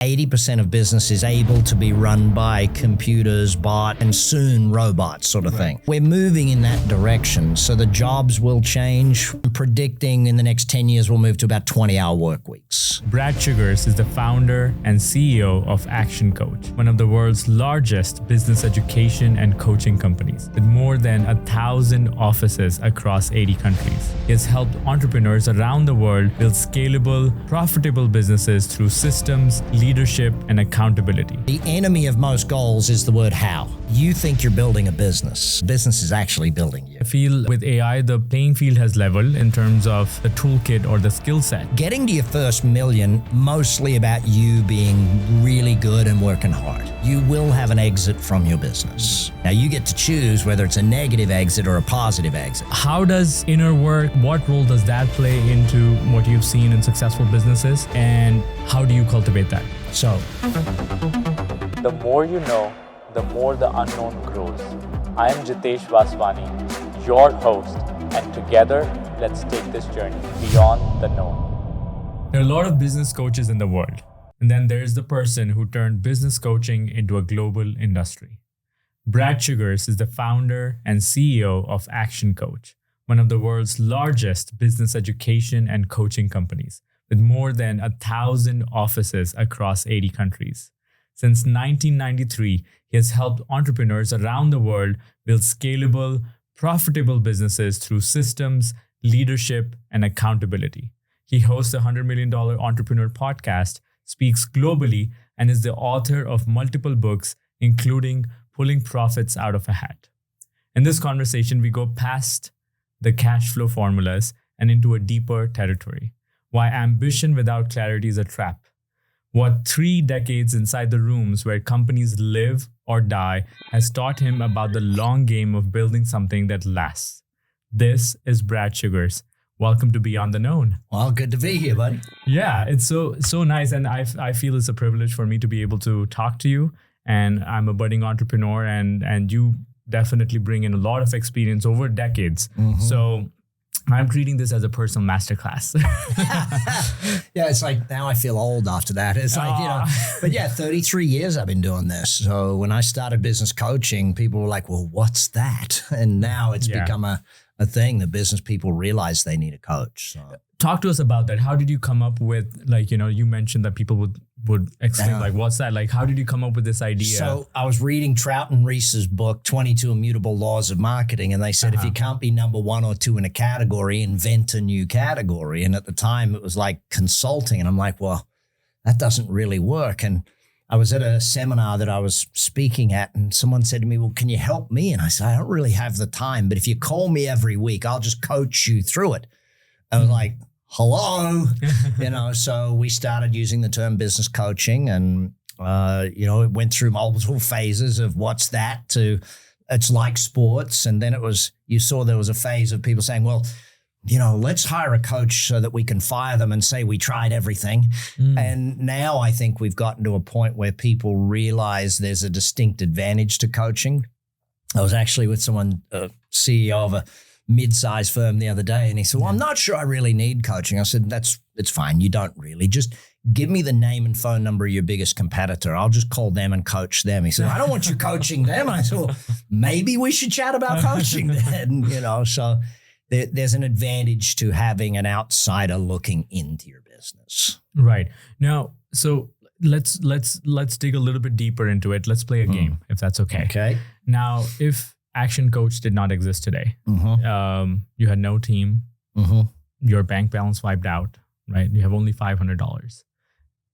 80% of business is able to be run by computers, bot, and soon robots sort of thing. We're moving in that direction. So the jobs will change. I'm predicting in the next 10 years, we'll move to about 20-hour work weeks. Brad Sugars is the founder and CEO of ActionCOACH, one of the world's largest business education and coaching companies, with more than 1,000 offices across 80 countries. He has helped entrepreneurs around the world build scalable, profitable businesses through systems, leadership, and accountability. The enemy of most goals is the word how. You think you're building a business. Business is actually building you. I feel with AI, the playing field has leveled in terms of the toolkit or the skill set. Getting to your first million, mostly about you being really good and working hard. You will have an exit from your business. Now you get to choose whether it's a negative exit or a positive exit. How does inner work, what role does that play into what you've seen in successful businesses, and how do you cultivate that? So, the more you know, the more the unknown grows. I am Jitesh Vaswani, your host, and together, let's take this journey beyond the known. There are a lot of business coaches in the world, and then there's the person who turned business coaching into a global industry. Brad Sugars is the founder and CEO of ActionCOACH, one of the world's largest business education and coaching companies, with more than 1,000 offices across 80 countries. Since 1993, he has helped entrepreneurs around the world build scalable, profitable businesses through systems, leadership, and accountability. He hosts a $100 million entrepreneur podcast, speaks globally, and is the author of multiple books, including Pulling Profits Out of a Hat. In this conversation, we go past the cash flow formulas and into a deeper territory. Why ambition without clarity is a trap. What 3 decades inside the rooms where companies live or die has taught him about the long game of building something that lasts. This is Brad Sugars. Welcome to Beyond the Known. well, good to be here, buddy. Yeah, it's so nice. And I feel it's a privilege for me to be able to talk to you. And I'm a budding entrepreneur, and you definitely bring in a lot of experience over decades. Mm-hmm. So I'm treating this as a personal masterclass. Yeah, it's like now I feel old after that. It's like, but yeah, 33 years I've been doing this. So when I started business coaching, people were like, well, what's that? And now it's become a thing that business people realize they need a coach. So. Talk to us about that. How did you come up with, you mentioned that people would exclaim, what's that? Like, how did you come up with this idea? So I was reading Trout and Reese's book, 22 Immutable Laws of Marketing. And they said, if you can't be number 1 or 2 in a category, invent a new category. And at the time it was like consulting. And I'm like, well, that doesn't really work. And I was at a seminar that I was speaking at, and someone said to me, well, can you help me? And I said, I don't really have the time, but if you call me every week, I'll just coach you through it. I was like, hello, so we started using the term business coaching, and, it went through multiple phases of what's that to it's like sports. And then you saw there was a phase of people saying, well, let's hire a coach so that we can fire them and say we tried everything. And now I think we've gotten to a point where people realize there's a distinct advantage to coaching. I was actually with someone, CEO of a mid-sized firm the other day, and he said, well, I'm not sure I really need coaching. I said, it's fine. You don't really. Just give me the name and phone number of your biggest competitor. I'll just call them and coach them. He said, I don't want you coaching them. And I said, well, maybe we should chat about coaching then, so there's an advantage to having an outsider looking into your business. Right. Now, so let's dig a little bit deeper into it. Let's play a game, if that's okay. Okay. Now, if ActionCOACH did not exist today, you had no team, your bank balance wiped out, right? You have only $500.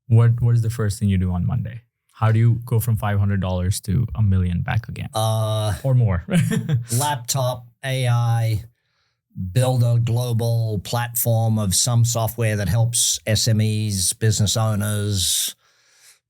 What is the first thing you do on Monday? How do you go from $500 to $1 million back again? Or more? Laptop, AI, build a global platform of some software that helps SMEs, business owners.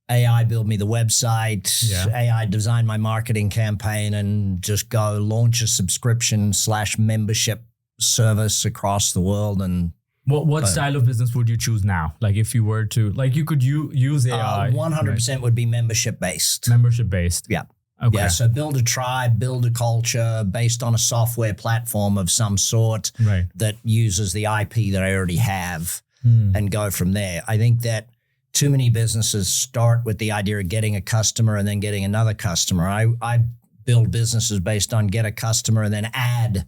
AI build me the website, AI design my marketing campaign, and just go launch a subscription/membership service across the world. And what style of business would you choose now? Like if you were to, you could use AI. 100% would be membership based. Membership based. Yeah. Okay. Yeah, so build a tribe, build a culture based on a software platform of some sort that uses the IP that I already have and go from there. I think that too many businesses start with the idea of getting a customer and then getting another customer. I build businesses based on get a customer and then add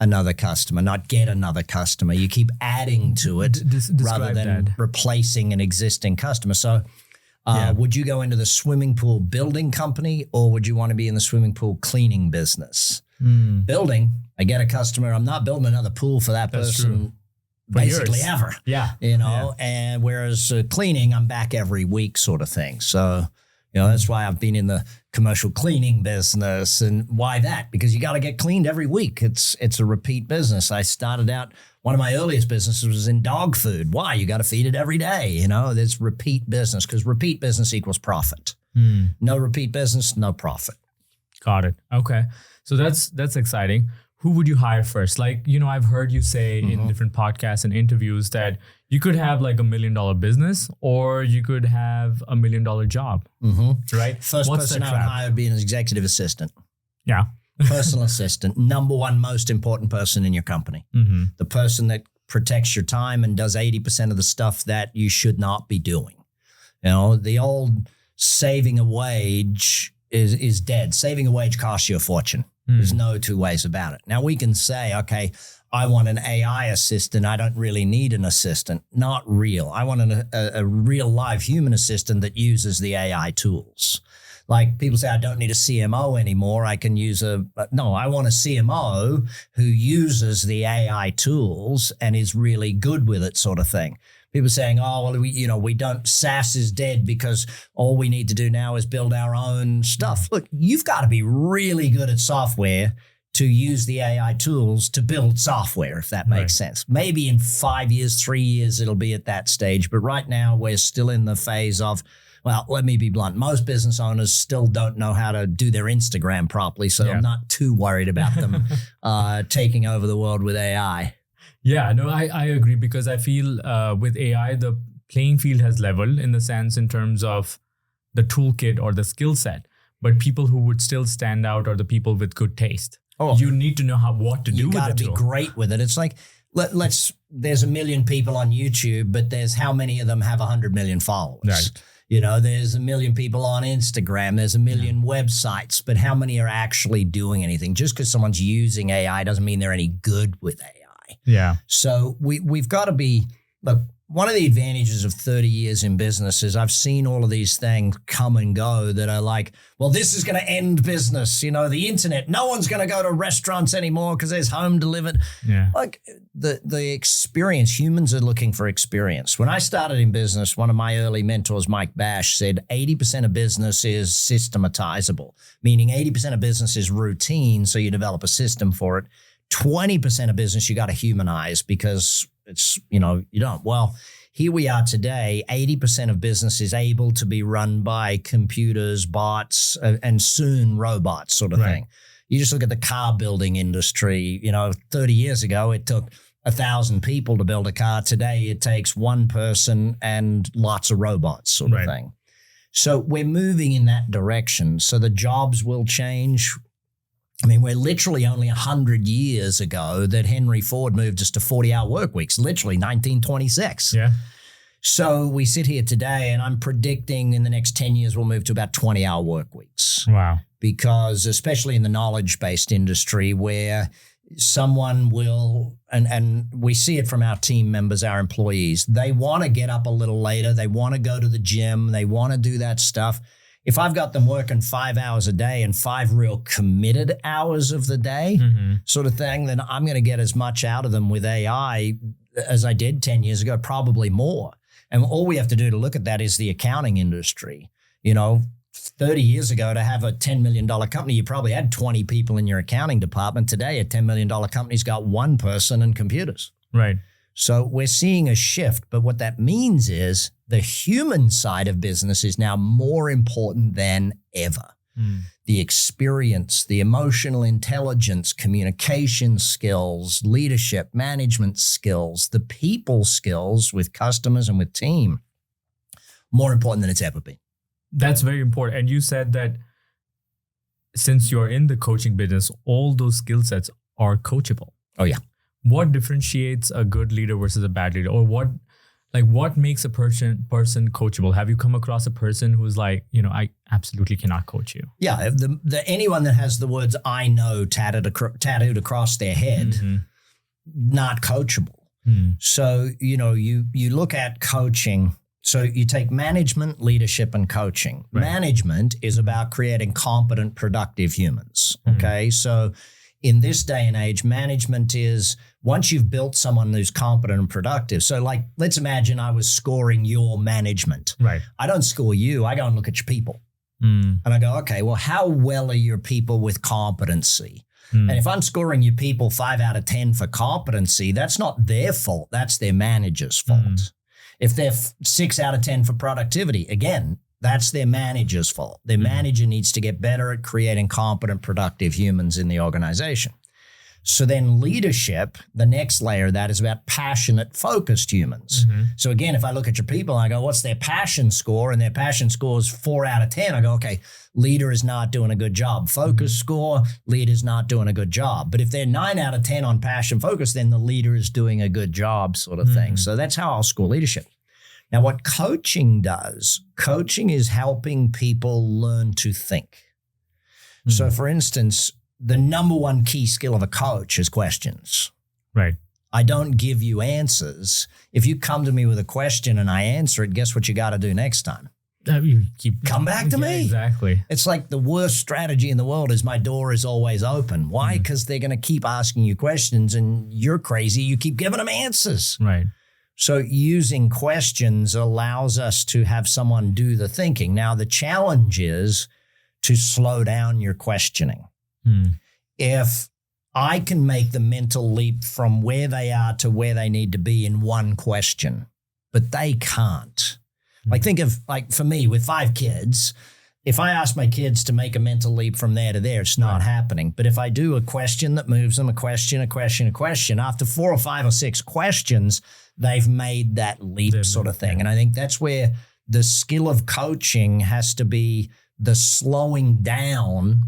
another customer, not get another customer. You keep adding to it rather than replacing an existing customer. So would you go into the swimming pool building company, or would you want to be in the swimming pool cleaning business? Building, I get a customer. I'm not building another pool for that person basically ever. And whereas cleaning, I'm back every week sort of thing. So, that's why I've been in the commercial cleaning business. And why that? Because you got to get cleaned every week. It's a repeat business. I started out, one of my earliest businesses was in dog food. Why? You got to feed it every day. There's repeat business, because repeat business equals profit. No repeat business, no profit. Got it. Okay. So that's exciting. Who would you hire first? Like, I've heard you say in different podcasts and interviews that you could have like $1 million business, or you could have $1 million job, right? First person I would hire would be an executive assistant. Yeah. Personal assistant, number one most important person in your company. The person that protects your time and does 80% of the stuff that you should not be doing. The old saving a wage is dead. Saving a wage costs you a fortune. There's no two ways about it. Now we can say, okay, I want an AI assistant. I don't really need an assistant. Not real. I want a real live human assistant that uses the AI tools. Like people say, I don't need a CMO anymore. I can use I want a CMO who uses the AI tools and is really good with it, sort of thing. People saying, we don't, SaaS is dead because all we need to do now is build our own stuff. Look, you've got to be really good at software to use the AI tools to build software, if that makes sense. Maybe in 5 years, 3 years, it'll be at that stage. But right now we're still in the phase of, well, let me be blunt. Most business owners still don't know how to do their Instagram properly. So I'm not too worried about them taking over the world with AI. Yeah, no, I agree, because I feel with AI, the playing field has leveled in the sense in terms of the toolkit or the skill set. But people who would still stand out are the people with good taste. You need to know what to do with it. You got to be great with it. It's like, there's 1 million people on YouTube, but there's how many of them have 100 million followers? Right. There's 1 million people on Instagram. There's 1 million websites, but how many are actually doing anything? Just because someone's using AI doesn't mean they're any good with AI. Yeah. So we've got to be, look, one of the advantages of 30 years in business is I've seen all of these things come and go that are like, well, this is going to end business. The internet, no one's going to go to restaurants anymore because there's home delivered. Yeah. Like the experience, humans are looking for experience. When I started in business, one of my early mentors, Mike Bash, said 80% of business is systematizable, meaning 80% of business is routine. So you develop a system for it. 20% of business you got to humanize because it's, you don't. Well, here we are today, 80% of business is able to be run by computers, bots, and soon robots sort of thing. You just look at the car building industry, 30 years ago, it took 1,000 people to build a car. Today, it takes one person and lots of robots sort of thing. So we're moving in that direction. So the jobs will change. I mean, we're literally only 100 years ago that Henry Ford moved us to 40-hour work weeks, literally 1926. Yeah. So we sit here today and I'm predicting in the next 10 years, we'll move to about 20-hour work weeks. Wow. Because especially in the knowledge-based industry where someone will, and we see it from our team members, our employees, they want to get up a little later. They want to go to the gym. They want to do that stuff. If I've got them working 5 hours a day and 5 real committed hours of the day sort of thing, then I'm going to get as much out of them with AI as I did 10 years ago, probably more. And all we have to do to look at that is the accounting industry. 30 years ago, to have a $10 million company, you probably had 20 people in your accounting department. Today, a $10 million company's got one person and computers. Right. So we're seeing a shift, but what that means is the human side of business is now more important than ever. The experience, the emotional intelligence, communication skills, leadership, management skills, the people skills with customers and with team, more important than it's ever been. That's very important. And you said that since you're in the coaching business, all those skill sets are coachable. Oh, yeah. What differentiates a good leader versus a bad leader? Or what, Like, what makes a person coachable? Have you come across a person who's like, I absolutely cannot coach you? Yeah, anyone that has the words "I know" tattooed across their head, not coachable. So, you look at coaching. So you take management, leadership, and coaching. Right. Management is about creating competent, productive humans. Okay. So in this day and age, management is once you've built someone who's competent and productive. So like, let's imagine I was scoring your management. Right. I don't score you. I go and look at your people. And I go, okay, well, how well are your people with competency? And if I'm scoring your people 5 out of 10 for competency, that's not their fault. That's their manager's fault. If they're 6 out of 10 for productivity, again, that's their manager's fault. Their manager needs to get better at creating competent, productive humans in the organization. So then leadership, the next layer of that is about passionate, focused humans. So again, if I look at your people and I go, what's their passion score? And their passion score is 4 out of 10. I go, okay, leader is not doing a good job. Focus score, leader is not doing a good job. But if they're 9 out of 10 on passion focus, then the leader is doing a good job sort of thing. So that's how I'll score leadership. Now, what coaching does, coaching is helping people learn to think. So for instance, the number one key skill of a coach is questions. Right. I don't give you answers. If you come to me with a question and I answer it, guess what you got to do next time? You Come back to me. Exactly. It's like the worst strategy in the world is my door is always open. Why? Because they're going to keep asking you questions and you're crazy. You keep giving them answers. Right. So using questions allows us to have someone do the thinking. Now, the challenge is to slow down your questioning. If I can make the mental leap from where they are to where they need to be in one question, but they can't. Like think of like for me with 5 kids, if I ask my kids to make a mental leap from there to there, it's not happening. But if I do a question that moves them, a question, after 4 or 5 or 6 questions, they've made that leap sort of thing. And I think that's where the skill of coaching has to be the slowing down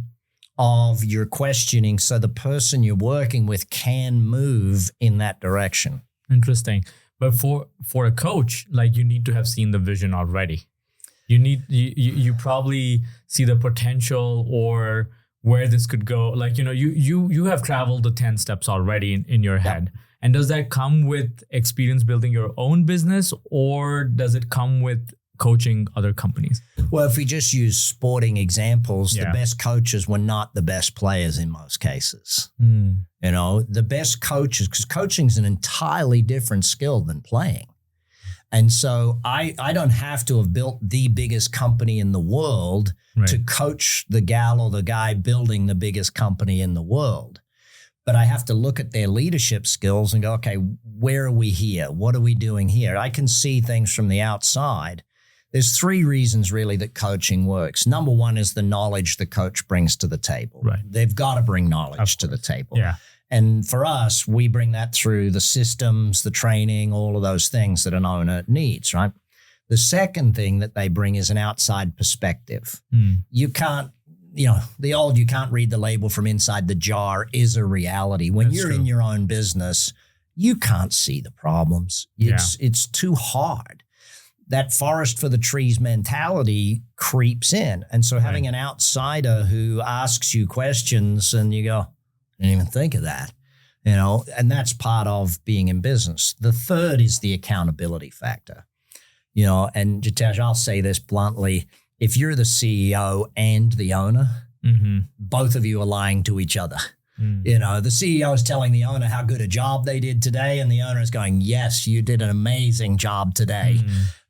of your questioning so the person you're working with can move in that direction. Interesting. But for a coach, like you need to have seen the vision already. You probably see the potential or where this could go. Like, you have traveled the 10 steps already in your head. And does that come with experience building your own business or does it come with coaching other companies? Well, if we just use sporting examples, the best coaches were not the best players in most cases. The best coaches, because coaching is an entirely different skill than playing. And so I don't have to have built the biggest company in the world to coach the gal or the guy building the biggest company in the world. But I have to look at their leadership skills and go, okay, where are we here? What are we doing here? I can see things from the outside. There's 3 reasons really that coaching works. Number 1 is the knowledge the coach brings to the table. Right. They've got to bring knowledge to the table. Yeah. And for us, we bring that through the systems, the training, all of those things that an owner needs, right? The second thing that they bring is an outside perspective. You can't, the old you can't read the label from inside the jar is a reality. When you're in your own business, you can't see the problems. It's too hard. That forest for the trees mentality creeps in. And so having an outsider who asks you questions and you go, I didn't even think of that, and that's part of being in business. The third is the accountability factor, and Jitesh, I'll say this bluntly. If you're the CEO and the owner, both of you are lying to each other. The CEO is telling the owner how good a job they did today, and the owner is going, yes, you did an amazing job today.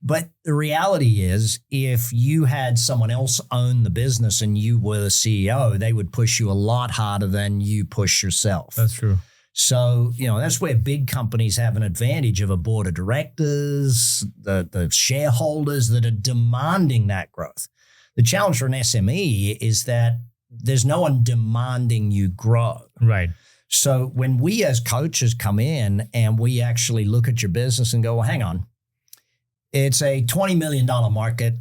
But the reality is, if you had someone else own the business and you were the CEO, they would push you a lot harder than you push yourself. That's true. So, that's where big companies have an advantage of a board of directors, the shareholders that are demanding that growth. The challenge for an SME is that there's no one demanding you grow. Right. So when we as coaches come in and we actually look at your business and go, well, hang on, it's a $20 million market.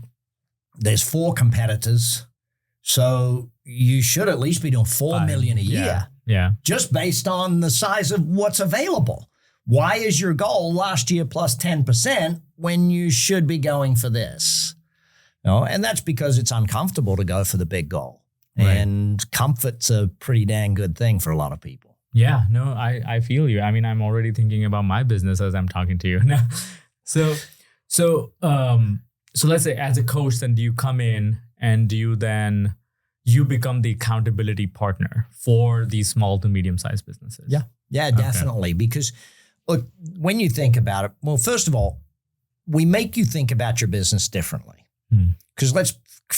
There's 4 competitors. So you should at least be doing $4 million a year. Yeah. Just based on the size of what's available. Why is your goal last year plus 10% when you should be going for this? And that's because it's uncomfortable to go for the big goal. Right. And comfort's a pretty dang good thing for a lot of people. Yeah, no, I feel you. I mean, I'm already thinking about my business as I'm talking to you now. So let's say as a coach, then do you come in and do you become the accountability partner for these small to medium-sized businesses? Yeah, definitely. Okay. Because look, when you think about it, well, first of all, we make you think about your business differently. Because let's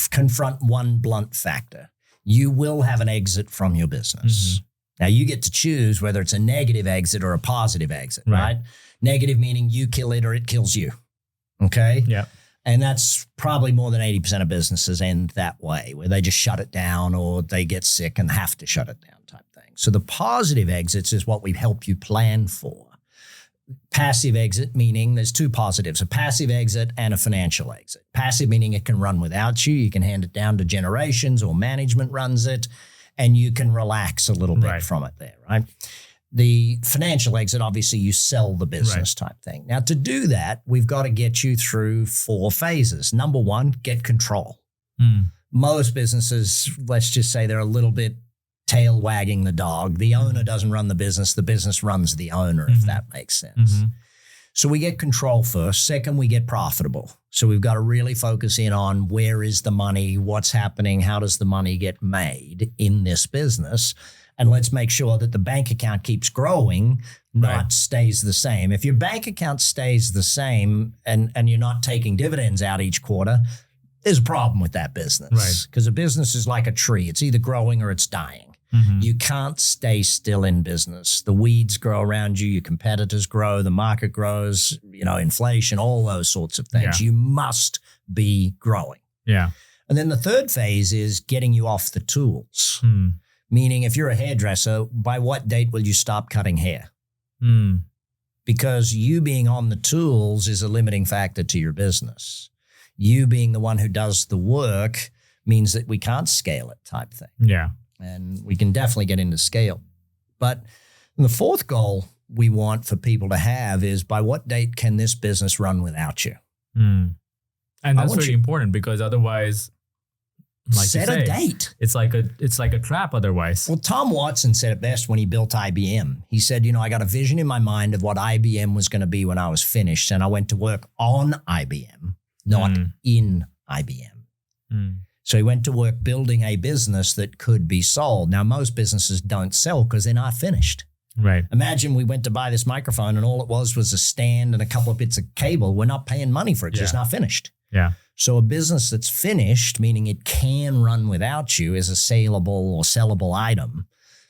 confront one blunt factor. You will have an exit from your business. Now, you get to choose whether it's a negative exit or a positive exit, right? Negative meaning you kill it or it kills you, okay? Yeah. And that's probably more than 80% of businesses end that way, where they just shut it down or they get sick and have to shut it down type thing. So the positive exits is what we help you plan for. Passive exit meaning there's two positives, a passive exit and a financial exit. Passive meaning it can run without you. You can hand it down to generations or management runs it, and you can relax a little bit from it there, right? The financial exit, obviously you sell the business type thing. Now to do that, we've got to get you through 4 phases. Number 1, get control. Most businesses, let's just say they're a little bit tail wagging the dog. The owner doesn't run the business runs the owner, if that makes sense. So we get control first. Second, we get profitable. So we've got to really focus in on where is the money, what's happening, how does the money get made in this business? And let's make sure that the bank account keeps growing, not stays the same. If your bank account stays the same and you're not taking dividends out each quarter, there's a problem with that business. Because a business is like a tree. It's either growing or it's dying. You can't stay still in business. The weeds grow around you, your competitors grow, the market grows, inflation, all those sorts of things. You must be growing. Yeah. And then the third phase is getting you off the tools. Meaning if you're a hairdresser, by what date will you stop cutting hair? Because you being on the tools is a limiting factor to your business. You being the one who does the work means that we can't scale it type thing. Yeah. And we can definitely get into scale. But the fourth goal we want for people to have is by what date can this business run without you? And that's very important because otherwise, like set a date. It's like a trap otherwise. Well, Tom Watson said it best when he built IBM. He said, I got a vision in my mind of what IBM was going to be when I was finished. And I went to work on IBM, not in IBM. So he went to work building a business that could be sold. Now, most businesses don't sell because they're not finished. Right. Imagine we went to buy this microphone and all it was a stand and a couple of bits of cable. We're not paying money for it because it's not finished. Yeah. So a business that's finished, meaning it can run without you, is a saleable or sellable item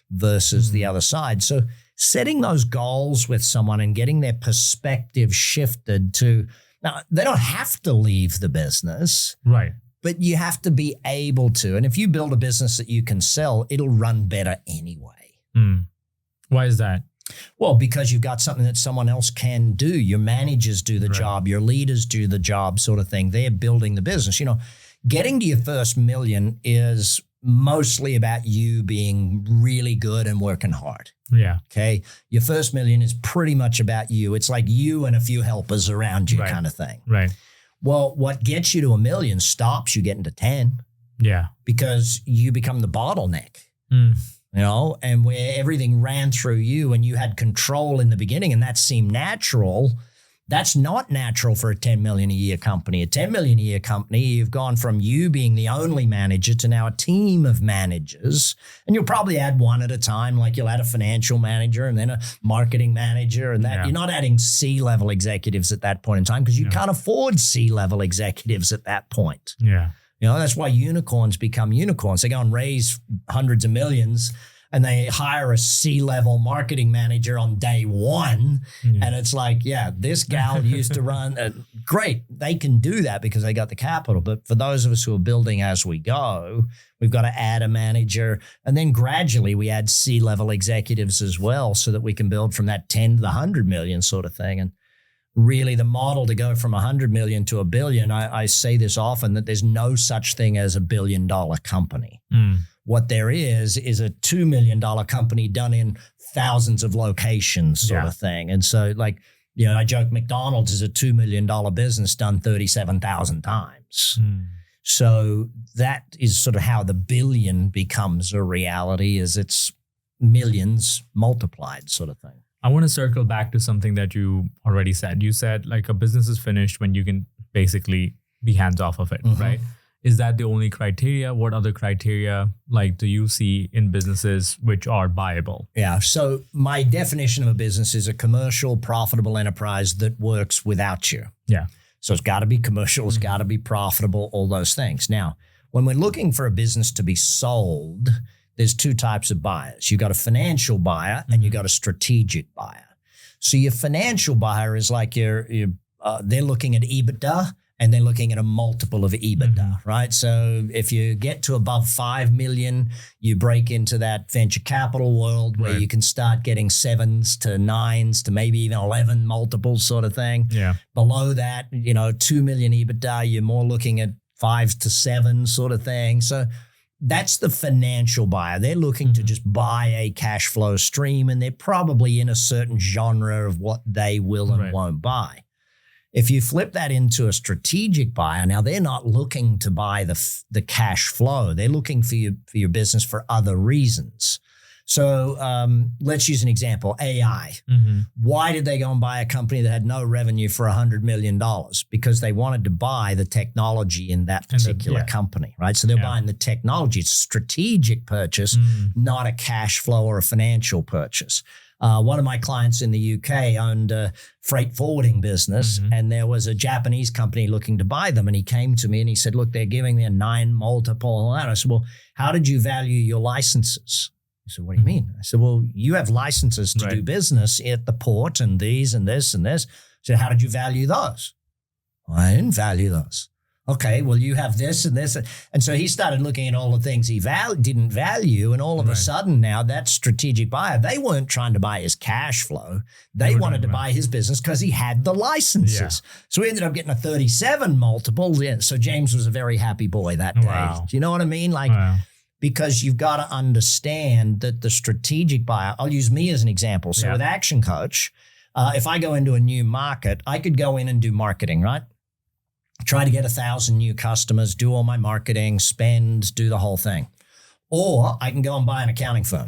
versus the other side. So setting those goals with someone and getting their perspective shifted to, now they don't have to leave the business. Right. But you have to be able to. And if you build a business that you can sell, it'll run better anyway. Why is that? Well, because you've got something that someone else can do. Your managers do the job. Your leaders do the job sort of thing. They're building the business. Getting to your first million is mostly about you being really good and working hard. Yeah. Okay. Your first million is pretty much about you. It's like you and a few helpers around you kind of thing. Right. Well, what gets you to $1 million stops you getting to 10. Yeah. Because you become the bottleneck, and where everything ran through you and you had control in the beginning and that seemed natural. That's not natural for a 10 million a year company. A 10 million a year company, you've gone from you being the only manager to now a team of managers. And you'll probably add one at a time, like you'll add a financial manager and then a marketing manager and that. You're not adding C-level executives at that point in time because you can't afford C-level executives at that point. Yeah. That's why unicorns become unicorns. They go and raise hundreds of millions and they hire a C-level marketing manager on day one. And it's like, this gal used to run. Great. They can do that because they got the capital. But for those of us who are building as we go, we've got to add a manager. And then gradually we add C-level executives as well so that we can build from that 10 to the 100 million sort of thing. And really the model to go from 100 million to $1 billion. I say this often, that there's no such thing as $1 billion company. What there is a $2 million company done in thousands of locations sort of thing. And so like, you know, I joke McDonald's is a $2 million business done 37,000 times. So that is sort of how the billion becomes a reality, is it's millions multiplied sort of thing. I want to circle back to something that you already said. You said like a business is finished when you can basically be hands off of it, right? Is that the only criteria? What other criteria like do you see in businesses which are buyable? Yeah. So my definition of a business is a commercial, profitable enterprise that works without you. Yeah. So it's got to be commercial, it's got to be profitable, all those things. Now, when we're looking for a business to be sold, there's two types of buyers. You got a financial buyer and you got a strategic buyer. So your financial buyer is like they're looking at EBITDA and they're looking at a multiple of EBITDA, right? So if you get to above 5 million, you break into that venture capital world where you can start getting 7s to 9s to maybe even 11 multiples sort of thing. Yeah. Below that, 2 million EBITDA, you're more looking at 5 to 7 sort of thing. So that's the financial buyer. They're looking to just buy a cash flow stream, and they're probably in a certain genre of what they will and won't buy. If you flip that into a strategic buyer, now they're not looking to buy the cash flow. They're looking for your business for other reasons. So let's use an example, AI. Why did they go and buy a company that had no revenue for $100 million? Because they wanted to buy the technology in that particular company, right? So they're buying the technology. It's a strategic purchase, not a cash flow or a financial purchase. One of my clients in the UK owned a freight forwarding business, and there was a Japanese company looking to buy them. And he came to me and he said, look, they're giving me a 9 multiple. And I said, well, how did you value your licenses? He said, what do you mean? I said, well, you have licenses to do business at the port and these and this and this. I said, how did you value those? Well, I didn't value those. Okay, well, you have this and this. And so he started looking at all the things he didn't value. And all of a sudden now that strategic buyer, they weren't trying to buy his cash flow. They wanted to buy his business because he had the licenses. So we ended up getting a 37 multiple. Yeah, so James was a very happy boy that day. Do you know what I mean? Like, because you've got to understand that the strategic buyer, I'll use me as an example. So with ActionCOACH, if I go into a new market, I could go in and do marketing, right? Try to get 1,000 new customers, do all my marketing, spend, do the whole thing. Or I can go and buy an accounting firm.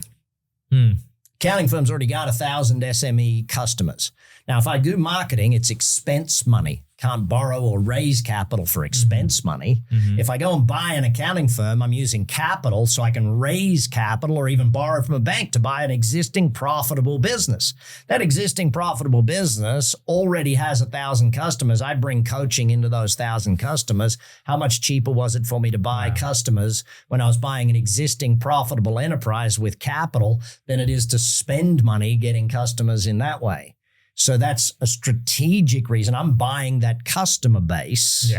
Accounting firm's already got 1,000 SME customers. Now, if I do marketing, it's expense money. Can't borrow or raise capital for expense money. If I go and buy an accounting firm, I'm using capital so I can raise capital or even borrow from a bank to buy an existing profitable business. That existing profitable business already has 1,000 customers. I bring coaching into those 1,000 customers. How much cheaper was it for me to buy customers when I was buying an existing profitable enterprise with capital than it is to spend money getting customers in that way? So that's a strategic reason. I'm buying that customer base.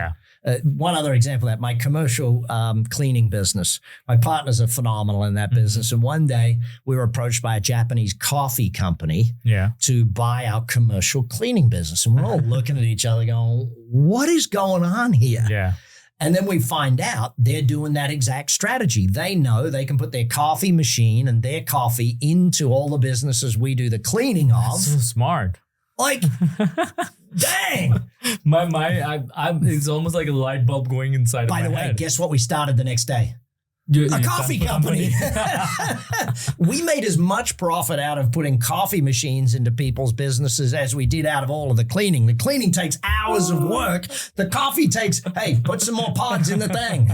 One other example of that, my commercial cleaning business, my partners are phenomenal in that business. And one day we were approached by a Japanese coffee company to buy our commercial cleaning business. And we're all looking at each other going, what is going on here? And then we find out they're doing that exact strategy. They know they can put their coffee machine and their coffee into all the businesses we do the cleaning of. That's so smart. Like, dang. It's almost like a light bulb going inside of my head. By the way, guess what we started the next day? A coffee company. We made as much profit out of putting coffee machines into people's businesses as we did out of all of the cleaning. The cleaning takes hours of work. The coffee takes, hey, put some more pods in the thing.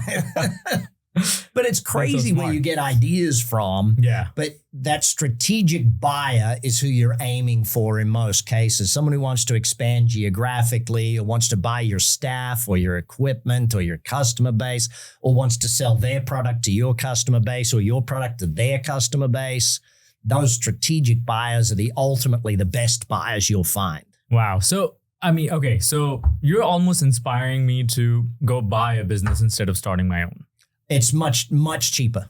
But it's crazy where you get ideas from. But that strategic buyer is who you're aiming for in most cases. Someone who wants to expand geographically or wants to buy your staff or your equipment or your customer base or wants to sell their product to your customer base or your product to their customer base. Those strategic buyers are ultimately the best buyers you'll find. Wow. So, I mean, okay, so you're almost inspiring me to go buy a business instead of starting my own. It's much, much cheaper.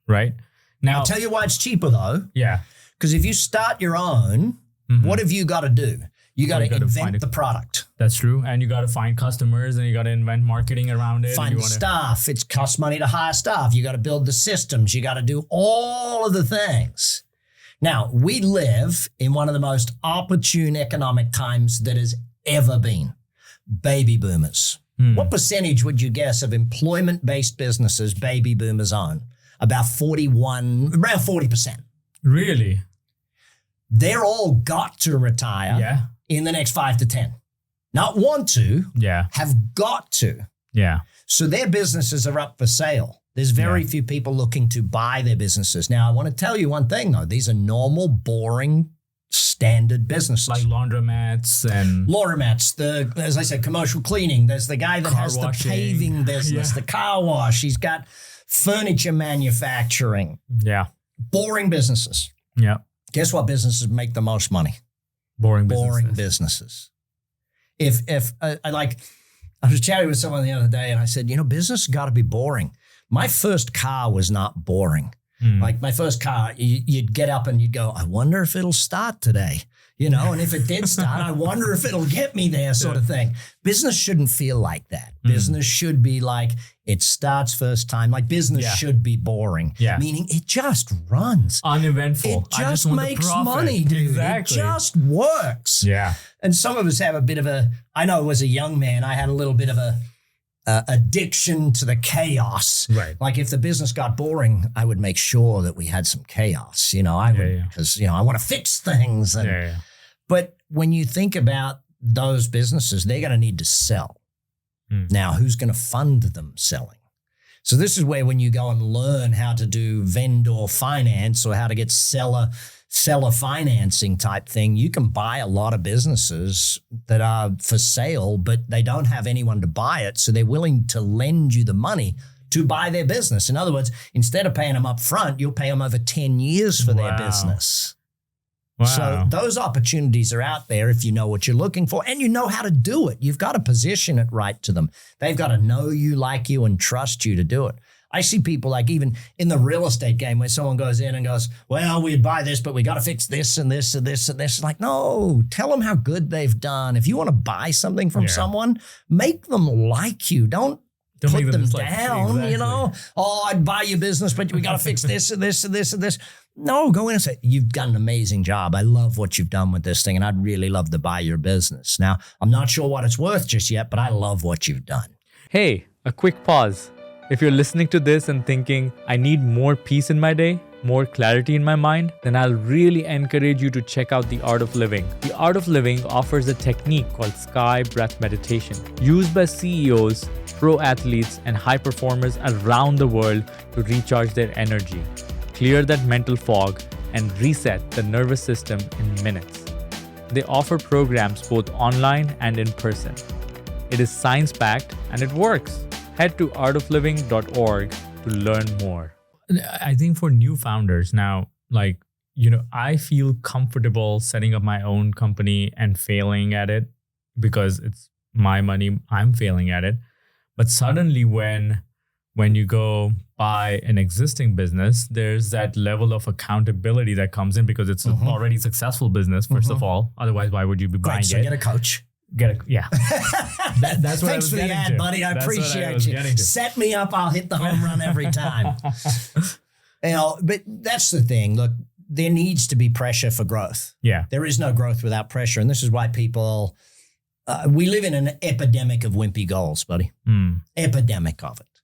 Right. Now, I'll tell you why it's cheaper though. Yeah. Because if you start your own, what have you got to do? You got to find invent the product. That's true. And you got to find customers and you got to invent marketing around it. Find the staff. It costs money to hire staff. You got to build the systems. You got to do all of the things. Now, we live in one of the most opportune economic times that has ever been. Baby boomers. What percentage would you guess of employment-based businesses baby boomers own? Around 40%. Really? They're all got to retire in the next 5 to 10. Not want to, have got to. Yeah. So their businesses are up for sale. There's very few people looking to buy their businesses. Now, I want to tell you one thing, though. These are normal, boring, standard businesses. Like laundromats and... Laundromats, as I said, commercial cleaning. There's the guy that has washing. the paving business, the car wash. He's got furniture manufacturing. Yeah. Boring businesses. Yeah. Guess what businesses make the most money? Boring businesses. If I was chatting with someone the other day and I said, business has got to be boring. My first car was not boring. Like my first car, you'd get up and you'd go, I wonder if it'll start today, and if it did start, I wonder if it'll get me there sort of thing. Business shouldn't feel like that. Business should be like it starts first time. Like business should be boring, meaning it just runs. Uneventful. It just makes money, dude. Exactly. It just works. Yeah. And some of us have a bit of I know as a young man, I had a little bit of a addiction to the chaos. Right. Like if the business got boring, I would make sure that we had some chaos. I would, because, I want to fix things. And, But when you think about those businesses, they're going to need to sell. Now, who's going to fund them selling? So this is where when you go and learn how to do vendor finance or how to get seller financing type thing, you can buy a lot of businesses that are for sale, but they don't have anyone to buy it. So they're willing to lend you the money to buy their business. In other words, instead of paying them up front, you'll pay them over 10 years for their business. Wow. So those opportunities are out there if you know what you're looking for and you know how to do it. You've got to position it right to them. They've got to know you, like you, and trust you to do it. I see people like even in the real estate game where someone goes in and goes, well, we'd buy this, but we got to fix this and this and this and this. Like, no, tell them how good they've done. If you want to buy something from someone, make them like you. Don't put them down, Oh, I'd buy your business, but we got to fix this and this and this and this. No, go in and say, you've done an amazing job. I love what you've done with this thing, and I'd really love to buy your business. Now, I'm not sure what it's worth just yet, but I love what you've done. Hey, a quick pause. If you're listening to this and thinking, I need more peace in my day, more clarity in my mind, then I'll really encourage you to check out The Art of Living. The Art of Living offers a technique called Sky Breath Meditation, used by CEOs, pro athletes, and high performers around the world to recharge their energy, clear that mental fog, and reset the nervous system in minutes. They offer programs both online and in person. It is science-backed and it works. Head to artofliving.org to learn more. I think for new founders now, I feel comfortable setting up my own company and failing at it because it's my money. I'm failing at it. But suddenly when you go buy an existing business, there's that level of accountability that comes in because it's an already successful business, first of all. Otherwise, why would you be buying So it? get a coach. That's what Thanks I was for the getting ad, to. buddy. I That's appreciate you. Set me up. I'll hit the home run every time. But that's the thing. Look, there needs to be pressure for growth. Yeah. There is no growth without pressure. And this is why people, we live in an epidemic of wimpy goals, buddy. Epidemic of it.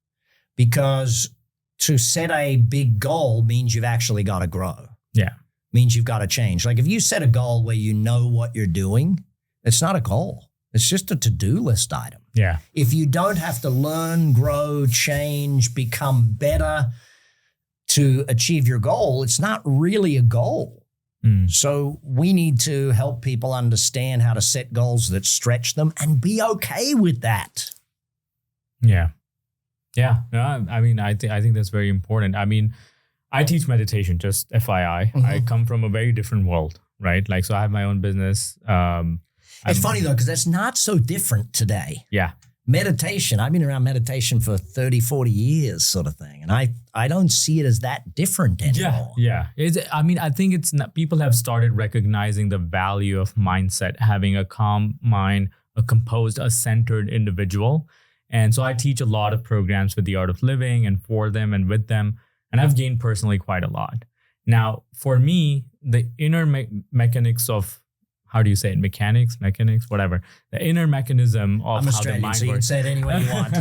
Because to set a big goal means you've actually got to grow. Yeah. Means you've got to change. Like if you set a goal where you know what you're doing, it's not a goal. It's just a to-do list item. Yeah. If you don't have to learn, grow, change, become better to achieve your goal, it's not really a goal. So we need to help people understand how to set goals that stretch them and be okay with that. Yeah. Yeah. I mean, I think that's very important. I mean, I teach meditation, just FYI. I come from a very different world, right? So I have my own business. It's funny though, because that's not so different today. Yeah. meditation. I've been around meditation for 30, 40 years sort of thing. And I don't see it as that different anymore. Yeah. I think it's not, people have started recognizing the value of mindset, having a calm mind, a composed, a centered individual. And so I teach a lot of programs with the Art of Living and for them and with them. And I've gained personally quite a lot. Now, for me, the inner mechanics of, how do you say it? Mechanics, whatever. The inner mechanism of how the mind so you works. can say it any way you want.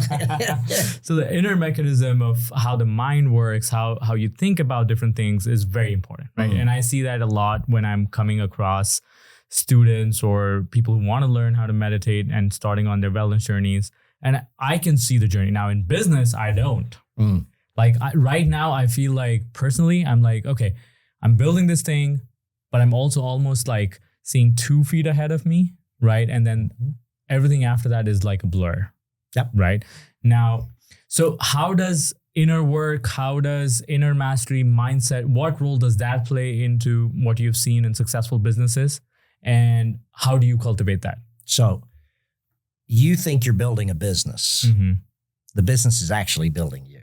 So the inner mechanism of how the mind works, how you think about different things is very important, right? And I see that a lot when I'm coming across students or people who want to learn how to meditate and starting on their wellness journeys. And I can see the journey. Now in business, I don't. Like right now, I feel like personally, I'm like, okay, I'm building this thing, but I'm also almost like seeing 2 feet ahead of me, right? And then everything after that is like a blur. Yep. Right? Now, so how does inner work, how does inner mastery, mindset, what role does that play into what you've seen in successful businesses? And how do you cultivate that? So you think you're building a business. The business is actually building you.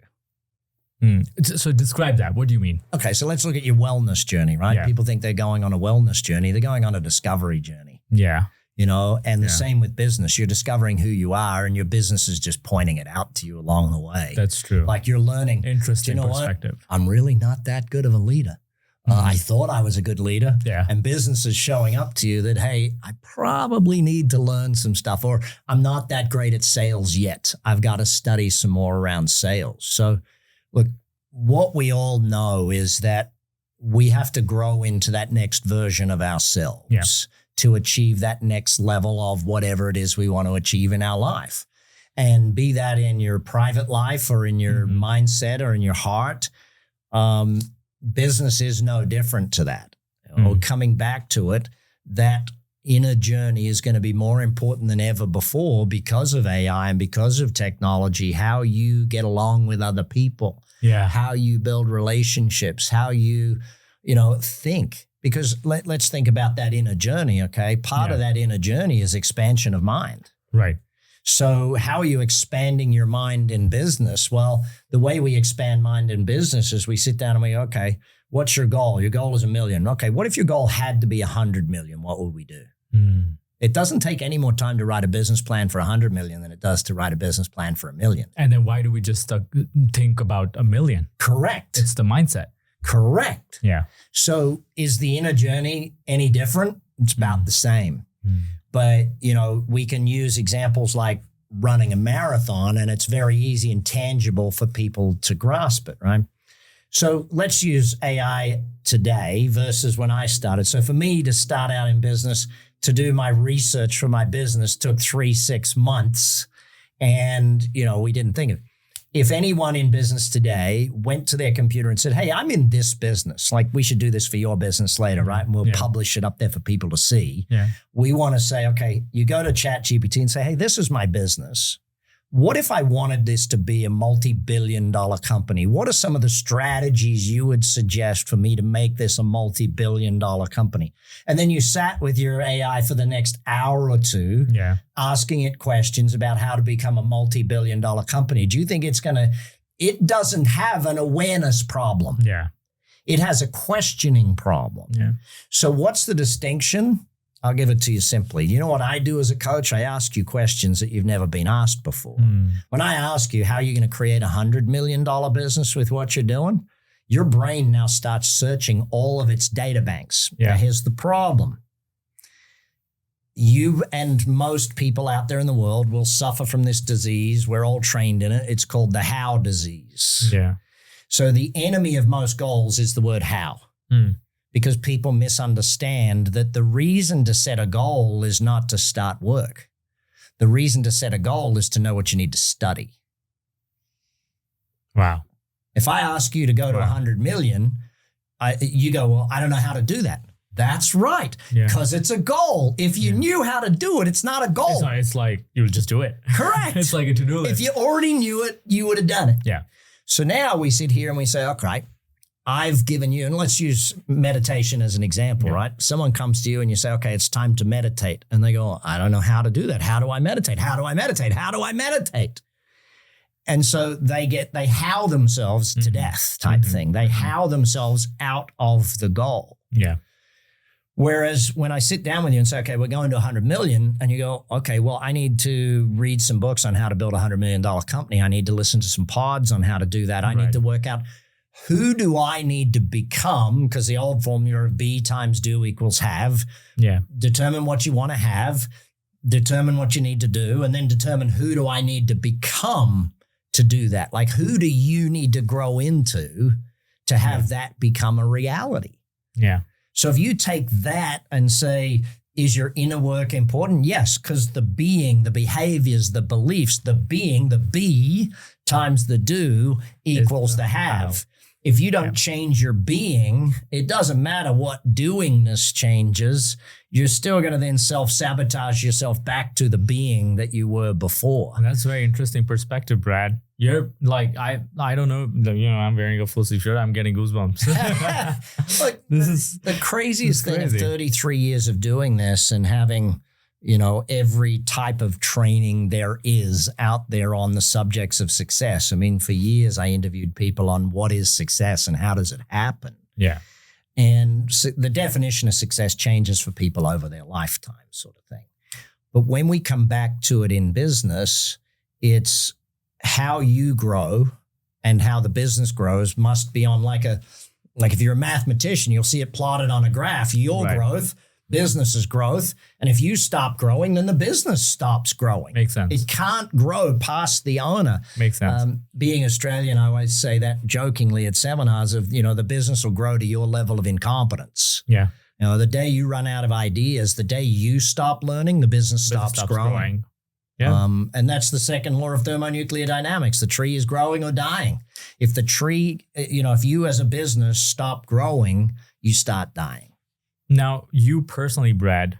So describe that. What do you mean? Okay, so let's look at your wellness journey, right? Yeah. People think they're going on a wellness journey. They're going on a discovery journey. Yeah. You know, and the same with business. You're discovering who you are and your business is just pointing it out to you along the way. That's true. Like you're learning. Interesting you know perspective. What? I'm really not that good of a leader. I thought I was a good leader. Yeah. And business is showing up to you that, hey, I probably need to learn some stuff, or I'm not that great at sales yet. I've got to study some more around sales. So look, what we all know is that we have to grow into that next version of ourselves to achieve that next level of whatever it is we want to achieve in our life. And be that in your private life or in your mindset or in your heart, business is no different to that. Coming back to it, that inner journey is going to be more important than ever before because of AI and because of technology, how you get along with other people, how you build relationships, how you think. Because let's think about that inner journey, okay? Part of that inner journey is expansion of mind. Right. So how are you expanding your mind in business? Well, the way we expand mind in business is we sit down and we go, okay, what's your goal? Your goal is $1 million. Okay, what if your goal had to be 100 million? What would we do? It doesn't take any more time to write a business plan for 100 million than it does to write a business plan for $1 million. And then why do we just think about 1 million? Correct. It's the mindset. Correct. Yeah. So is the inner journey any different? It's about the same. But, we can use examples like running a marathon, and it's very easy and tangible for people to grasp it, right? So let's use AI today versus when I started. So for me to start out in business, to do my research for my business took 3-6 months. And, we didn't think of it. If anyone in business today went to their computer and said, hey, I'm in this business, like we should do this for your business later, right? And we'll publish it up there for people to see. Yeah. We want to say, okay, you go to ChatGPT and say, hey, this is my business. What if I wanted this to be a multi-billion-dollar company? What are some of the strategies you would suggest for me to make this a multi-billion-dollar company? And then you sat with your AI for the next hour or two, asking it questions about how to become a multi-billion-dollar company. Do you think it doesn't have an awareness problem. Yeah. It has a questioning problem. Yeah. So what's the distinction? I'll give it to you simply. You know what I do as a coach? I ask you questions that you've never been asked before. When I ask you how are you going to create $100 million business with what you're doing, your brain now starts searching all of its data banks. Yeah. Now, here's the problem. You and most people out there in the world will suffer from this disease. We're all trained in it. It's called the how disease. Yeah. So the enemy of most goals is the word how. Because people misunderstand that the reason to set a goal is not to start work. The reason to set a goal is to know what you need to study. Wow. If I ask you to go to 100 million, you go, well, I don't know how to do that. That's right, because it's a goal. If you knew how to do it, it's not a goal. It's like you'll just do it. Correct. It's like a to-do list. If you already knew it, you would have done it. Yeah. So now we sit here and we say, okay, I've given you, and let's use meditation as an example, right? Someone comes to you and you say, okay, it's time to meditate. And they go, I don't know how to do that. How do I meditate? How do I meditate? How do I meditate? And so they how themselves to death type thing. They how themselves out of the goal. Yeah. Whereas when I sit down with you and say, okay, we're going to 100 million, and you go, okay, well, I need to read some books on how to build a $100 million company. I need to listen to some pods on how to do that. I need to work out, who do I need to become? Because the old formula of be times do equals have. Yeah. Determine what you want to have, determine what you need to do, and then determine who do I need to become to do that. Like, who do you need to grow into to have that become a reality? Yeah. So if you take that and say, is your inner work important? Yes, because the being, the behaviors, the beliefs, the being, the be times the do equals the have. If you don't change your being, it doesn't matter what doingness changes. You're still going to then self-sabotage yourself back to the being that you were before. That's a very interesting perspective, Brad. You're like, I don't know, I'm wearing a full sleeve shirt. I'm getting goosebumps. Look, this is the craziest thing of 33 years of doing this and having, every type of training there is out there on the subjects of success. I mean, for years, I interviewed people on what is success and how does it happen? Yeah. And so the definition of success changes for people over their lifetime, sort of thing. But when we come back to it in business, it's how you grow and how the business grows must be on like if you're a mathematician, you'll see it plotted on a graph, your growth, business's growth. And if you stop growing, then the business stops growing. Makes sense. It can't grow past the owner. Makes sense. Being Australian, I always say that jokingly at seminars of, the business will grow to your level of incompetence. Yeah. The day you run out of ideas, the day you stop learning, the business stops growing. Yeah. And that's the second law of thermonuclear dynamics. The tree is growing or dying. If the tree, if you as a business stop growing, you start dying. Now, you personally, Brad,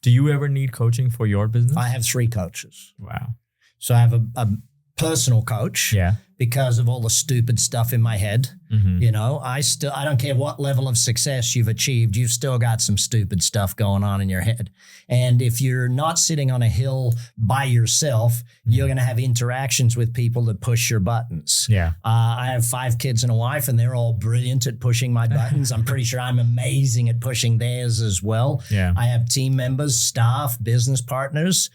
do you ever need coaching for your business? I have 3 coaches. Wow. So I have a personal coach because of all the stupid stuff in my head. I don't care what level of success you've achieved, you've still got some stupid stuff going on in your head. And if you're not sitting on a hill by yourself, you're going to have interactions with people that push your buttons. Yeah. I have 5 kids and a wife, and they're all brilliant at pushing my buttons. I'm pretty sure I'm amazing at pushing theirs as well. Yeah. I have team members, staff, business partners.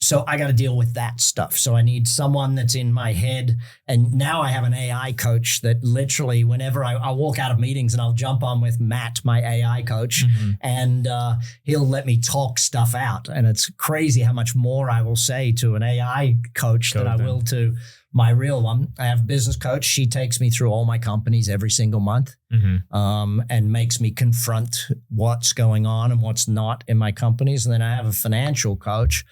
So I got to deal with that stuff. So I need someone that's in my head. And now I have an AI coach that literally whenever I'll walk out of meetings and I'll jump on with Matt, my AI coach, and he'll let me talk stuff out. And it's crazy how much more I will say to an AI coach than I will to my real one. I have a business coach. She takes me through all my companies every single month and makes me confront what's going on and what's not in my companies. And then I have a financial coach.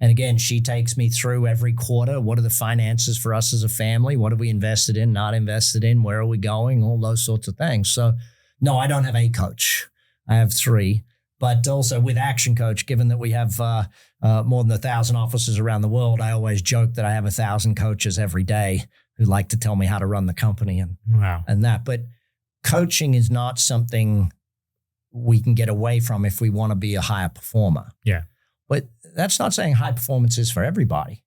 And again, she takes me through every quarter. What are the finances for us as a family? What have we invested in, not invested in? Where are we going? All those sorts of things. So no, I don't have a coach. I have 3. But also with ActionCOACH, given that we have more than 1,000 offices around the world, I always joke that I have 1,000 coaches every day who like to tell me how to run the company and that. But coaching is not something we can get away from if we want to be a higher performer. Yeah. But that's not saying high performance is for everybody.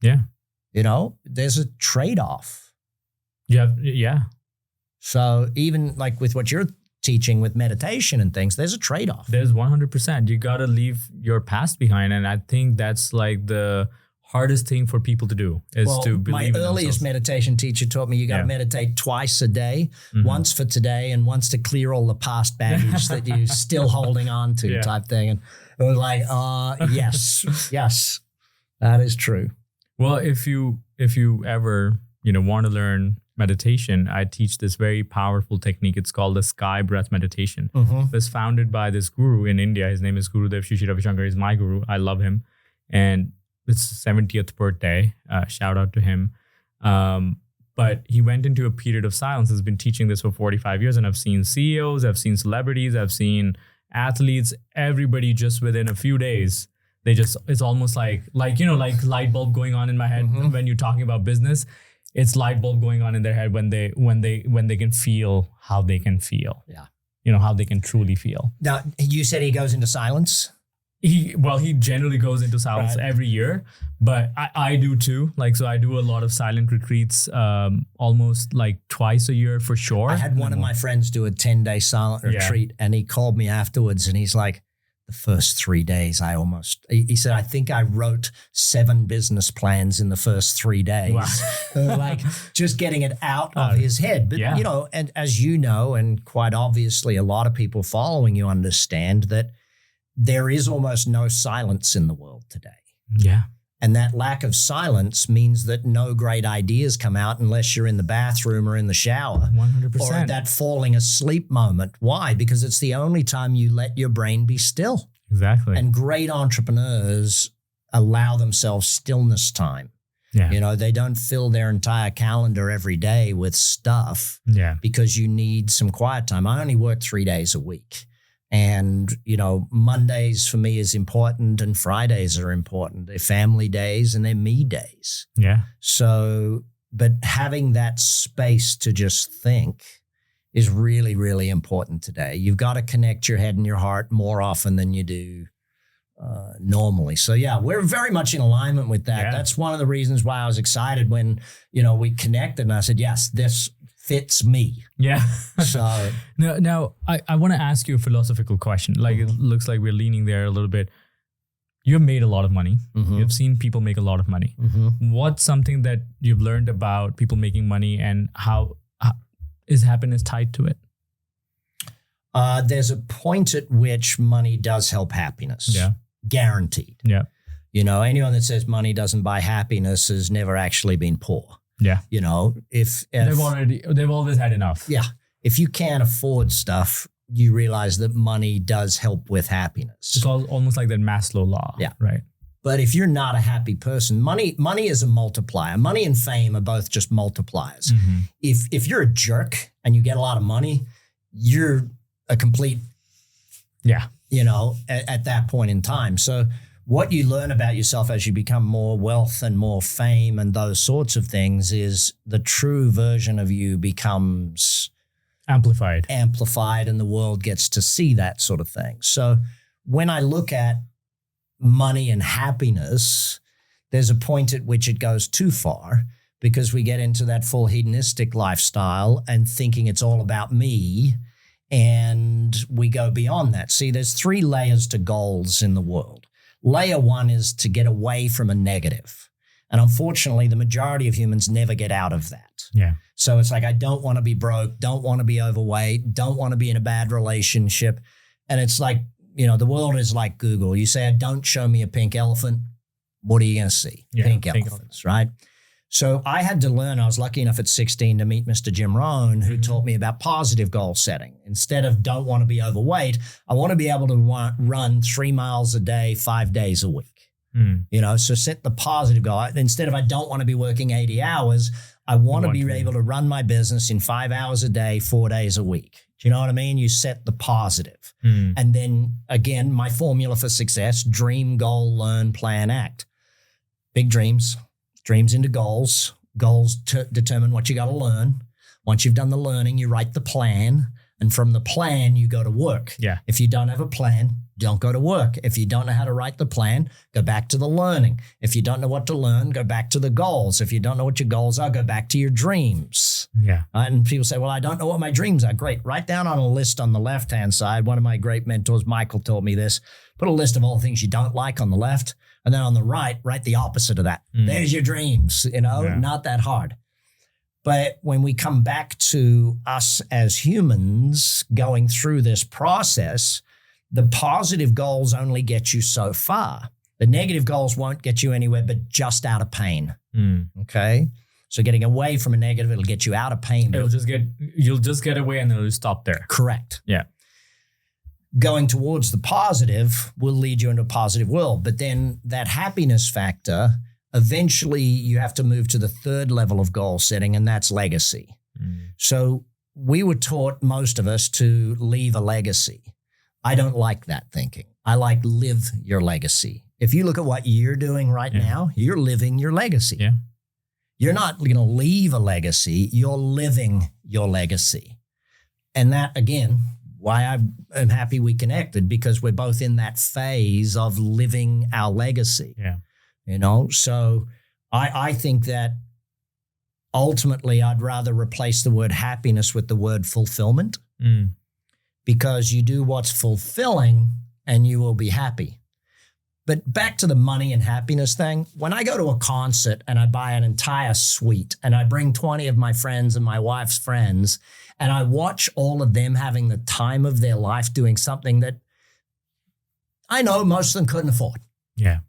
Yeah. There's a trade-off. Yeah. So even like with what you're teaching with meditation and things, there's a trade-off. There's 100%. You got to leave your past behind. And I think that's like the hardest thing for people to do is to believe in my earliest meditation teacher taught me you got to meditate twice a day, once for today and once to clear all the past baggage that you're still holding on to type thing. And it was like, yes, that is true. Well, if you ever, want to learn meditation, I teach this very powerful technique. It's called the sky breath meditation. It was founded by this guru in India. His name is Gurudev Shishi Ravi Shankar. He's my guru. I love him. And it's 70th birthday. Shout out to him. But he went into a period of silence. Has been teaching this for 45 years. And I've seen CEOs, I've seen celebrities, I've seen athletes, everybody just within a few days, it's almost like light bulb going on in my head when you're talking about business. it's light bulb going on in their head when they can feel how they can feel. Yeah. How they can truly feel. Now, you said he goes into silence? He generally goes into silence every year, but I do too. So I do a lot of silent retreats, almost like twice a year for sure. I had one of my friends do a 10-day silent retreat, and he called me afterwards, and he's like, the first 3 days, he said, I think I wrote 7 business plans in the first 3 days. Wow. Like just getting it out of his head. But, and as you know, and quite obviously a lot of people following you understand that there is almost no silence in the world today. Yeah. And that lack of silence means that no great ideas come out unless you're in the bathroom or in the shower. 100%. Or that falling asleep moment. Why? Because it's the only time you let your brain be still. Exactly. And great entrepreneurs allow themselves stillness time. Yeah. They don't fill their entire calendar every day with stuff because you need some quiet time. I only work 3 days a week. And, Mondays for me is important and Fridays are important. They're family days and they're me days. Yeah. So, but having that space to just think is really, really important today. You've got to connect your head and your heart more often than you do normally. So we're very much in alignment with that. Yeah. That's one of the reasons why I was excited when, we connected and I said, yes, this fits me. Yeah. So now I want to ask you a philosophical question. It looks like we're leaning there a little bit. You've made a lot of money. You've seen people make a lot of money. What's something that you've learned about people making money, and how is happiness tied to it? There's a point at which money does help happiness. Yeah. Guaranteed. Yeah. Anyone that says money doesn't buy happiness has never actually been poor. Yeah. If they've always had enough. Yeah. If you can't afford stuff, you realize that money does help with happiness. It's almost like that Maslow law. Yeah. Right. But if you're not a happy person, money is a multiplier. Money and fame are both just multipliers. If you're a jerk and you get a lot of money, you're a complete, at that point in time. So what you learn about yourself as you become more wealth and more fame and those sorts of things is the true version of you becomes amplified, and the world gets to see that sort of thing. So when I look at money and happiness, there's a point at which it goes too far because we get into that full hedonistic lifestyle and thinking it's all about me, and we go beyond that. See, there's 3 layers to goals in the world. Layer 1 is to get away from a negative. And unfortunately, the majority of humans never get out of that. Yeah. So it's like, I don't want to be broke, don't want to be overweight, don't want to be in a bad relationship. And it's like, the world is like Google. You say, don't show me a pink elephant. What are you going to see? Yeah, pink elephants, right? So I had to learn. I was lucky enough at 16 to meet Mr. Jim Rohn, who taught me about positive goal setting. Instead of don't want to be overweight, I want to be able to run 3 miles a day, 5 days a week. So set the positive goal. Instead of I don't want to be working 80 hours, I want to be able to run my business in 5 hours a day, 4 days a week. Do you know what I mean? You set the positive. And then again, my formula for success: dream, goal, learn, plan, act. Big dreams into goals. Goals determine what you got to learn. Once you've done the learning, you write the plan. And from the plan, you go to work. Yeah. If you don't have a plan, don't go to work. If you don't know how to write the plan, go back to the learning. If you don't know what to learn, go back to the goals. If you don't know what your goals are, go back to your dreams. Yeah. And people say, well, I don't know what my dreams are. Great. Write down on a list on the left-hand side. One of my great mentors, Michael, taught me this. Put a list of all the things you don't like on the left. And then on the right, write the opposite of that. There's your dreams, not that hard. But when we come back to us as humans going through this process, the positive goals only get you so far. The negative goals won't get you anywhere but just out of pain. Okay? So getting away from a negative, it'll get you out of pain. You'll just get away and it'll stop there. Correct. Yeah. Going towards the positive will lead you into a positive world. But then that happiness factor, eventually you have to move to the 3rd level of goal setting, and that's legacy. So we were taught, most of us, to leave a legacy. I don't like that thinking. I like live your legacy. If you look at what you're doing right now, you're living your legacy. Yeah. You're not going to leave a legacy. You're living your legacy. And that, again, why I am happy we connected, because we're both in that phase of living our legacy. Yeah. So I think that ultimately I'd rather replace the word happiness with the word fulfillment, because you do what's fulfilling and you will be happy. But back to the money and happiness thing, when I go to a concert and I buy an entire suite and I bring 20 of my friends and my wife's friends and I watch all of them having the time of their life doing something that I know most of them couldn't afford. Yeah.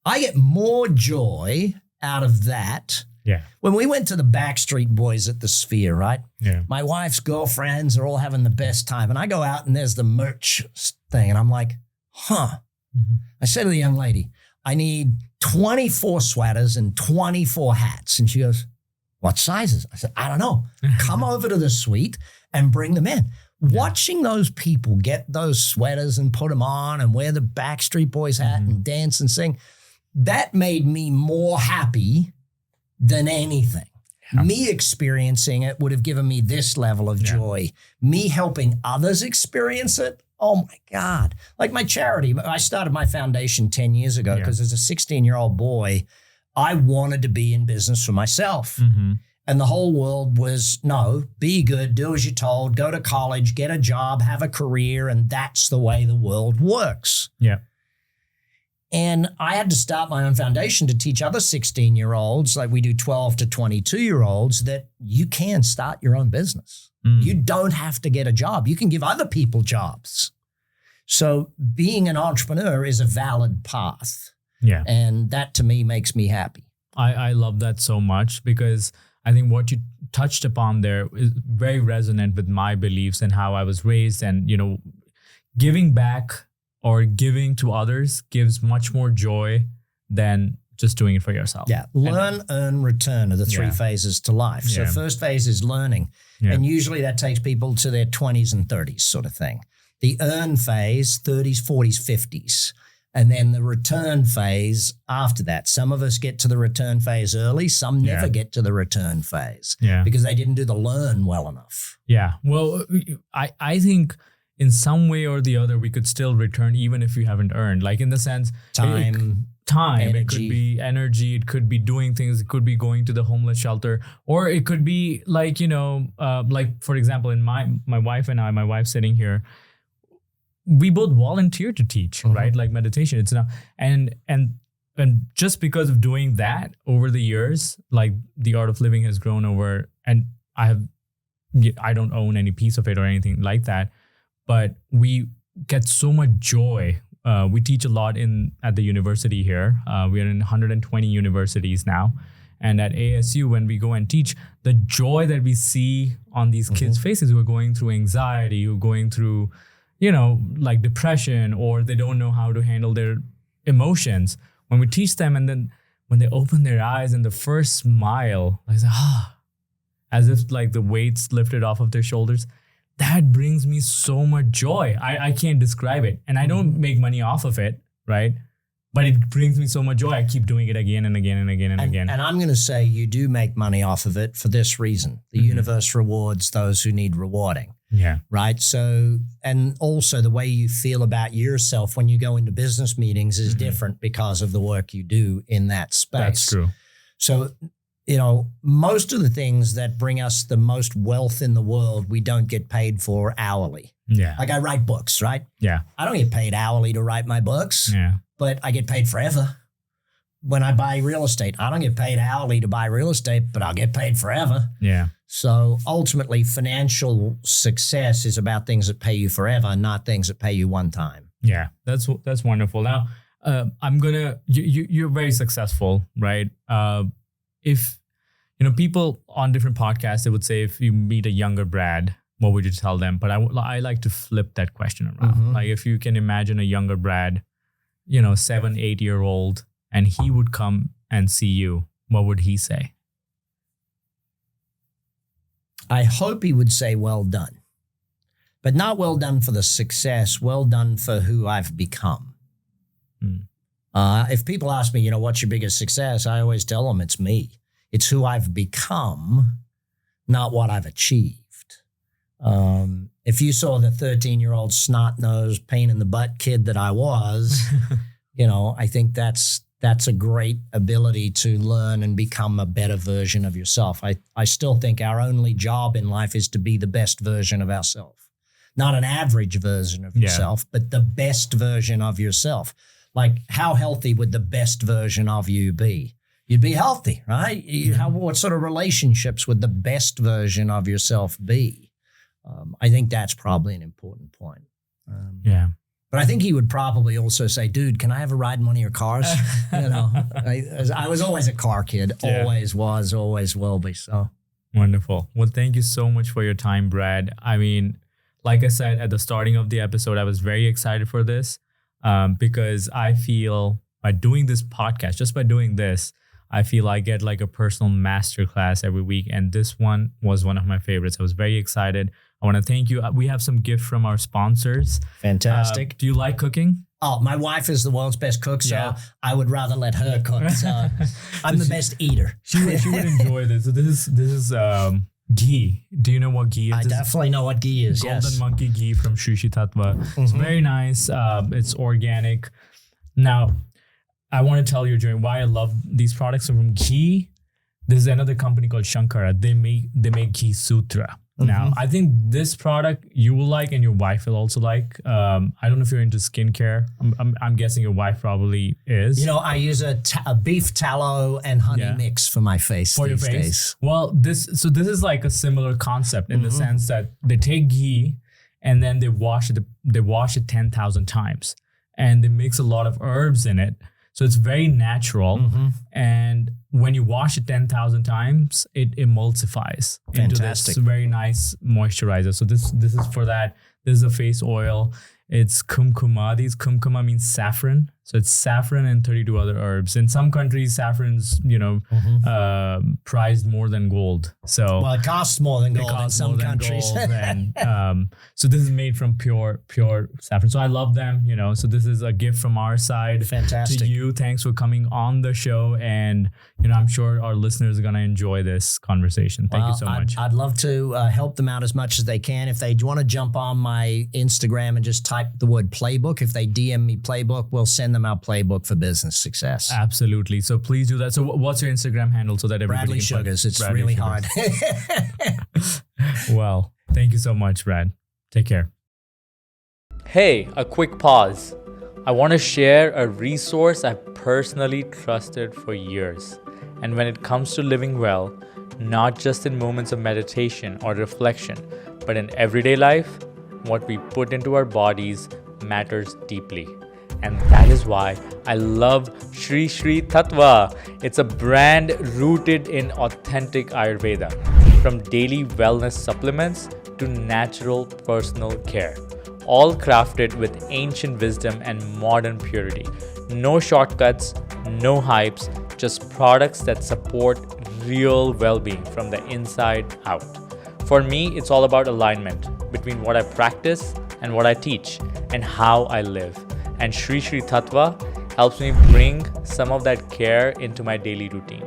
I get more joy out of that. Yeah. When we went to the Backstreet Boys at the Sphere, right? Yeah. My wife's girlfriends are all having the best time. And I go out and there's the merch thing. And I'm like, I said to the young lady, I need 24 sweaters and 24 hats. And she goes, what sizes? I said, I don't know. Come over to the suite and bring them in. Watching those people get those sweaters and put them on and wear the Backstreet Boys hat and dance and sing, that made me more happy than anything. Yeah. Me experiencing it would have given me this level of joy. Me helping others experience it, oh my God. Like my charity, I started my foundation 10 years ago because as a 16-year-old boy, I wanted to be in business for myself. And the whole world was, no, be good, do as you're told, go to college, get a job, have a career, and that's the way the world works. Yeah. And I had to start my own foundation to teach other 16-year-olds, like we do 12 to 22-year-olds, that you can start your own business. You don't have to get a job. You can give other people jobs. So being an entrepreneur is a valid path. Yeah. And that to me makes me happy. I love that so much, because I think what you touched upon there is very resonant with my beliefs and how I was raised. And, giving back or giving to others gives much more joy than just doing it for yourself. Yeah. Learn, earn, return are the three phases to life. So first phase is learning. Yeah. And usually that takes people to their 20s and 30s sort of thing. The earn phase, 30s, 40s, 50s. And then the return phase after that. Some of us get to the return phase early. Some never get to the return phase because they didn't do the learn well enough. Yeah. Well, I think in some way or the other, we could still return even if you haven't earned. Like in the sense, time, energy. It could be energy. It could be doing things. It could be going to the homeless shelter, or it could be like, like for example, in my wife and I, my wife sitting here, we both volunteer to teach, right? Like meditation. It's not, and just because of doing that over the years, like the art of living has grown over, and I don't own any piece of it or anything like that, but we get so much joy. We teach a lot at the university here. We are in 120 universities now. And at ASU, when we go and teach, the joy that we see on these kids' faces who are going through anxiety, who are going through, like depression, or they don't know how to handle their emotions. When we teach them, and then when they open their eyes and the first smile, like, as if like the weights lifted off of their shoulders, that brings me so much joy. I can't describe it. And I don't make money off of it, right? But it brings me so much joy. I keep doing it again and again and again and again. And I'm going to say you do make money off of it for this reason. The universe rewards those who need rewarding. Yeah. Right. So, and also the way you feel about yourself when you go into business meetings is different because of the work you do in that space. That's true. So, most of the things that bring us the most wealth in the world, we don't get paid for hourly. Yeah. Like I write books, right? Yeah. I don't get paid hourly to write my books. Yeah. But I get paid forever. When I buy real estate, I don't get paid hourly to buy real estate, but I'll get paid forever. Yeah. So ultimately, financial success is about things that pay you forever, not things that pay you one time. Yeah, that's wonderful. Now, you're very successful, right? If people on different podcasts, they would say, if you meet a younger Brad, what would you tell them? But I like to flip that question around. Like if you can imagine a younger Brad, 7-8-year-old, and he would come and see you, what would he say? I hope he would say, well done, but not well done for the success, well done for who I've become. If people ask me, what's your biggest success? I always tell them it's me. It's who I've become, not what I've achieved. If you saw the 13-year-old snot-nosed, pain-in-the-butt kid that I was, I think that's a great ability to learn and become a better version of yourself. I still think our only job in life is to be the best version of ourselves. Not an average version of yourself, but the best version of yourself. Like, how healthy would the best version of you be? You'd be healthy, right? What sort of relationships would the best version of yourself be? I think that's probably an important point. But I think he would probably also say, dude, can I have a ride in one of your cars? I was always a car kid, always was, always will be. So wonderful. Well, thank you so much for your time, Brad. I mean, like I said at the starting of the episode, I was very excited for this because I feel by doing this podcast, just by doing this, I feel I get like a personal masterclass every week. And this one was one of my favorites. I was very excited. I want to thank you. We have some gifts from our sponsors. Fantastic. Do you like cooking? Oh, my wife is the world's best cook, so I would rather let her cook. So I'm the best eater. She would enjoy this. So this is ghee. Do you know what ghee is? I definitely know what ghee is. Golden Monkey ghee from Shri Shri Tattva. It's very nice. It's organic. Now, I want to tell you, Jeremy, why I love these products. So from ghee, there's another company called Shankara. They make ghee sutra. Now, I think this product you will like and your wife will also like. I don't know if you're into skincare. I'm guessing your wife probably is. I use a beef tallow and honey mix for my face for these your face. days. Well, this is like a similar concept in the sense that they take ghee and then they wash it 10,000 times, and they mix a lot of herbs in it. So it's very natural. And when you wash it 10,000 times, it emulsifies into this very nice moisturizer. So this is for that. This is a face oil. It's kumkuma. Kumkuma means saffron. So it's saffron and 32 other herbs. In some countries, saffron's, prized more than gold. So it costs more than gold in some countries. And so this is made from pure saffron. So I love them, So this is a gift from our side. Fantastic. To you. Thanks for coming on the show. And, I'm sure our listeners are going to enjoy this conversation. Thank you so much. I'd love to help them out as much as they can. If they want to jump on my Instagram and just type the word playbook, if they DM me playbook, we'll send them our playbook for business success. Absolutely. So please do that. So what's your Instagram handle so that everybody Bradley can Sugars. It's Bradley really Sugars. Hard. Well, thank you so much, Brad. Take care. Hey, a quick pause. I want to share a resource I've personally trusted for years. And when it comes to living well, not just in moments of meditation or reflection, but in everyday life, what we put into our bodies matters deeply. And that is why I love Shri Shri Tattva. It's a brand rooted in authentic Ayurveda, from daily wellness supplements to natural personal care, all crafted with ancient wisdom and modern purity. No shortcuts, no hypes, just products that support real well-being from the inside out. For me, it's all about alignment between what I practice and what I teach and how I live. And Shri Shri Tattva helps me bring some of that care into my daily routine.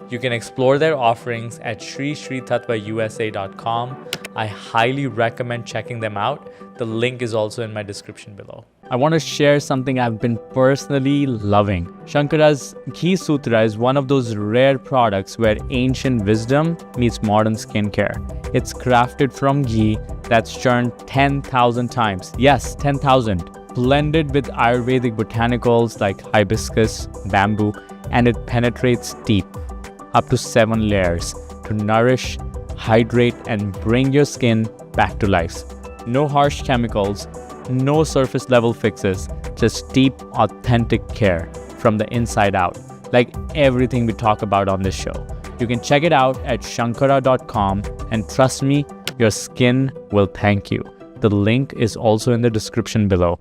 You can explore their offerings at shrishritattvausa.com. I highly recommend checking them out. The link is also in my description below. I want to share something I've been personally loving. Shankara's Ghee Sutra is one of those rare products where ancient wisdom meets modern skincare. It's crafted from ghee that's churned 10,000 times. Yes, 10,000. Blended with Ayurvedic botanicals like hibiscus, bamboo, and it penetrates deep, up to 7 layers, to nourish, hydrate, and bring your skin back to life. No harsh chemicals, no surface level fixes, just deep, authentic care from the inside out, like everything we talk about on this show. You can check it out at shankara.com, and trust me, your skin will thank you. The link is also in the description below.